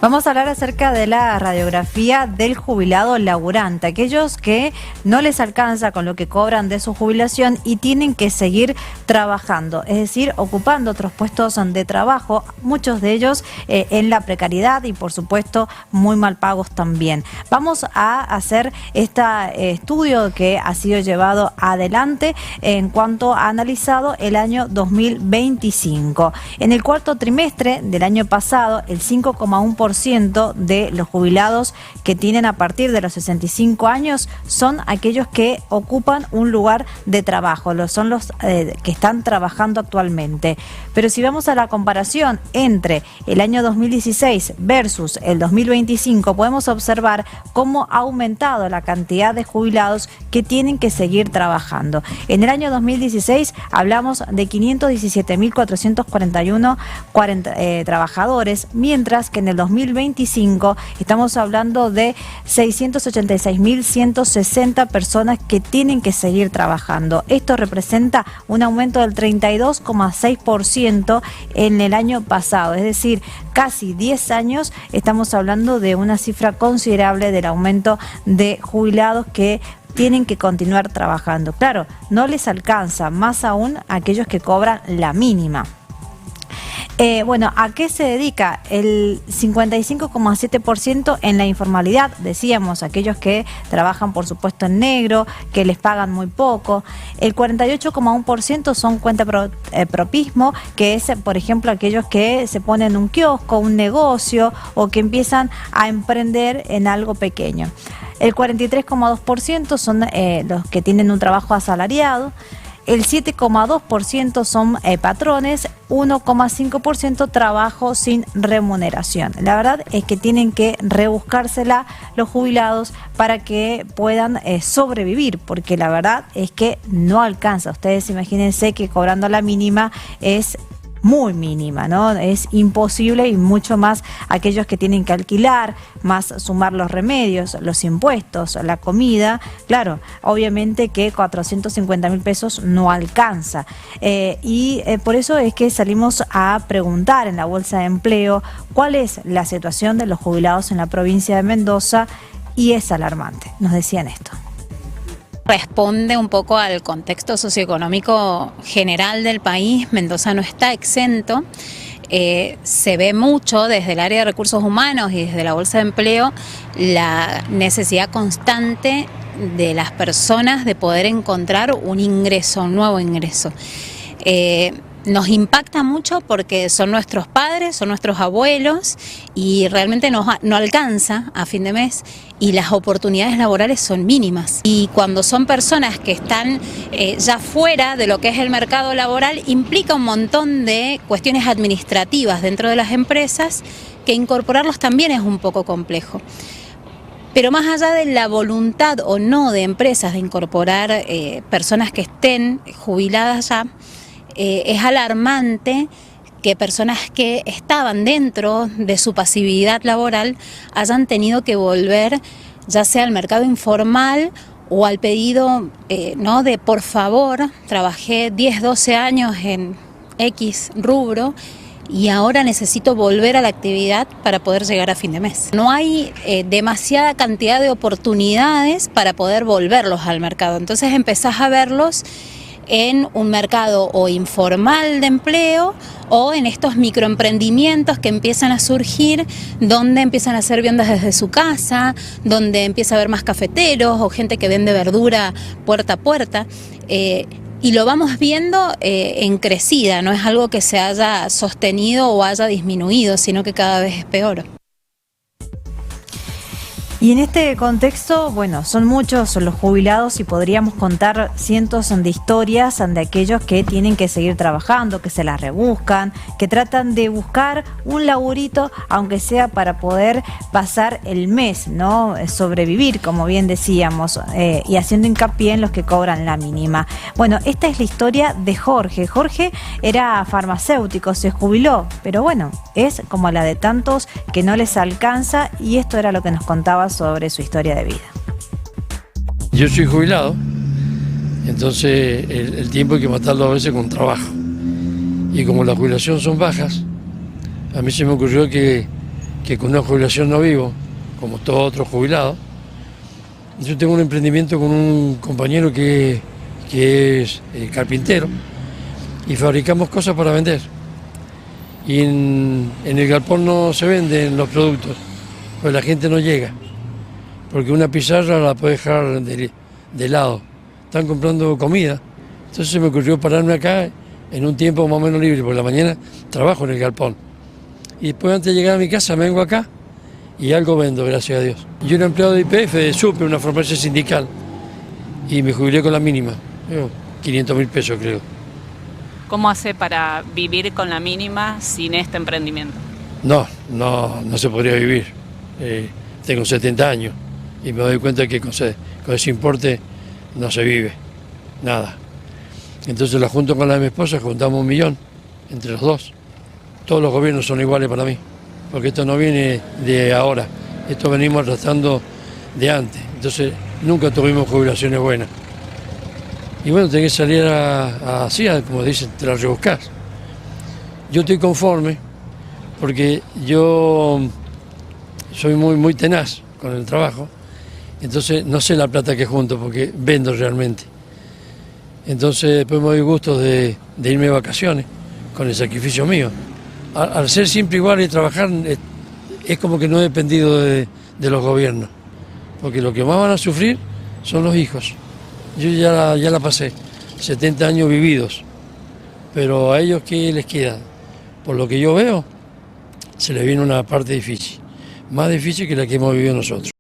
Vamos a hablar acerca de la radiografía del jubilado laburante, aquellos que no les alcanza con lo que cobran de su jubilación y tienen que seguir trabajando, es decir, ocupando otros puestos de trabajo, muchos de ellos en la precariedad y por supuesto muy mal pagos también. Vamos a hacer este estudio que ha sido llevado adelante en cuanto a analizado el año 2025. En el cuarto trimestre del año pasado, el 5,1% de los jubilados que tienen a partir de los 65 años son aquellos que ocupan un lugar de trabajo, son los que están trabajando actualmente. Pero si vamos a la comparación entre el año 2016 versus el 2025, podemos observar cómo ha aumentado la cantidad de jubilados que tienen que seguir trabajando. En el año 2016 hablamos de 517.441 trabajadores, mientras que en el 2025 estamos hablando de 686.160 personas que tienen que seguir trabajando. Esto representa un aumento del 32,6% en el año pasado, es decir, casi 10 años estamos hablando de una cifra considerable del aumento de jubilados que tienen que continuar trabajando. Claro, no les alcanza, más aún a aquellos que cobran la mínima. Bueno, ¿a qué se dedica? El 55,7% en la informalidad, decíamos, aquellos que trabajan por supuesto en negro, que les pagan muy poco. El 48,1% son cuentapropismo, que es, por ejemplo, aquellos que se ponen un kiosco, un negocio o que empiezan a emprender en algo pequeño. El 43,2% son los que tienen un trabajo asalariado. El 7,2% son patrones, 1,5% trabajo sin remuneración. La verdad es que tienen que rebuscársela los jubilados para que puedan sobrevivir, porque la verdad es que no alcanza. Ustedes imagínense que cobrando la mínima es muy mínima, ¿no? Es imposible, y mucho más aquellos que tienen que alquilar, más sumar los remedios, los impuestos, la comida. Claro, obviamente que 450.000 pesos no alcanza. Por eso es que salimos a preguntar en la Bolsa de Empleo cuál es la situación de los jubilados en la provincia de Mendoza, y es alarmante. Nos decían esto. Responde un poco al contexto socioeconómico general del país. Mendoza no está exento. Se ve mucho desde el área de recursos humanos y desde la Bolsa de Empleo la necesidad constante de las personas de poder encontrar un ingreso, un nuevo ingreso. Nos impacta mucho porque son nuestros padres, son nuestros abuelos y realmente no alcanza a fin de mes y las oportunidades laborales son mínimas. Y cuando son personas que están ya fuera de lo que es el mercado laboral, implica un montón de cuestiones administrativas dentro de las empresas que incorporarlos también es un poco complejo. Pero más allá de la voluntad o no de empresas de incorporar personas que estén jubiladas ya, es alarmante que personas que estaban dentro de su pasividad laboral hayan tenido que volver ya sea al mercado informal o al pedido ¿no? de por favor, trabajé 10, 12 años en X rubro y ahora necesito volver a la actividad para poder llegar a fin de mes. No hay demasiada cantidad de oportunidades para poder volverlos al mercado, entonces empezás a verlos en un mercado o informal de empleo o en estos microemprendimientos que empiezan a surgir, donde empiezan a hacer viandas desde su casa, donde empieza a haber más cafeteros o gente que vende verdura puerta a puerta. Y lo vamos viendo en crecida, no es algo que se haya sostenido o haya disminuido, sino que cada vez es peor. Y en este contexto, bueno, son muchos los jubilados y podríamos contar cientos de historias de aquellos que tienen que seguir trabajando, que se las rebuscan, que tratan de buscar un laburito, aunque sea para poder pasar el mes, ¿no? Sobrevivir, como bien decíamos, y haciendo hincapié en los que cobran la mínima. Bueno, esta es la historia de Jorge. Jorge era farmacéutico, se jubiló, pero bueno, es como la de tantos que no les alcanza, y esto era lo que nos contaba sobre su historia de vida. Yo soy jubilado, entonces el tiempo hay que matarlo a veces con trabajo. Y como las jubilaciones son bajas, a mí se me ocurrió que que con una jubilación no vivo, como todo otro jubilado. Yo tengo un emprendimiento con un compañero que es carpintero y fabricamos cosas para vender. Y en el galpón no se venden los productos, pues la gente no llega, porque una pizarra la puede dejar de lado. Están comprando comida, entonces se me ocurrió pararme acá en un tiempo más o menos libre, porque la mañana trabajo en el galpón. Y después antes de llegar a mi casa me vengo acá y algo vendo, gracias a Dios. Yo era empleado de YPF, de SUPE, una farmacia sindical, y me jubilé con la mínima, 500.000 pesos creo. ¿Cómo hace para vivir con la mínima sin este emprendimiento? No se podría vivir. Tengo 70 años y me doy cuenta que con ese importe no se vive, nada. Entonces la junto con la de mi esposa, juntamos 1 millón entre los dos. Todos los gobiernos son iguales para mí, porque esto no viene de ahora, esto venimos tratando de antes. Entonces nunca tuvimos jubilaciones buenas. Y bueno, tenés que salir así, como dicen, te la rebuscás. Yo estoy conforme porque yo soy muy tenaz con el trabajo, entonces no sé la plata que junto porque vendo realmente. Entonces después me doy gusto de irme de vacaciones con el sacrificio mío. Al ser siempre igual y trabajar es como que no he dependido de los gobiernos, porque lo que más van a sufrir son los hijos. Yo ya la pasé, 70 años vividos, pero a ellos ¿qué les queda? Por lo que yo veo, se les viene una parte difícil, más difícil que la que hemos vivido nosotros.